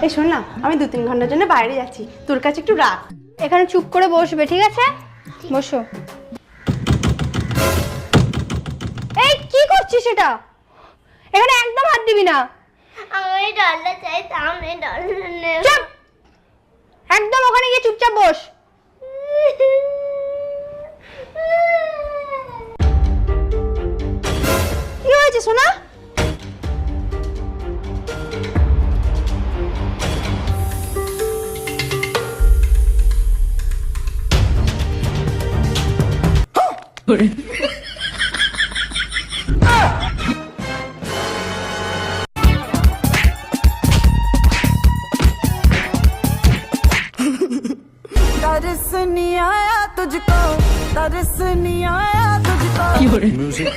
এই শোন না, আমি 2-3 ঘন্টার জন্য বাইরে যাচ্ছি, তোর কাছে একটু রাখ। এখানে চুপ করে বসবে, ঠিক আছে? বসো। এই কি করছিস এটা? এখানে একদম হাত দিবি না। আমি ডলটা চাই, তাহলে ডলটা নেব। চুপ, একদম ওখানে গিয়ে চুপচাপ বস। কি হয়েছে সোনা? तरस नहीं आया तुझको, तरस नहीं आया तुझको। Music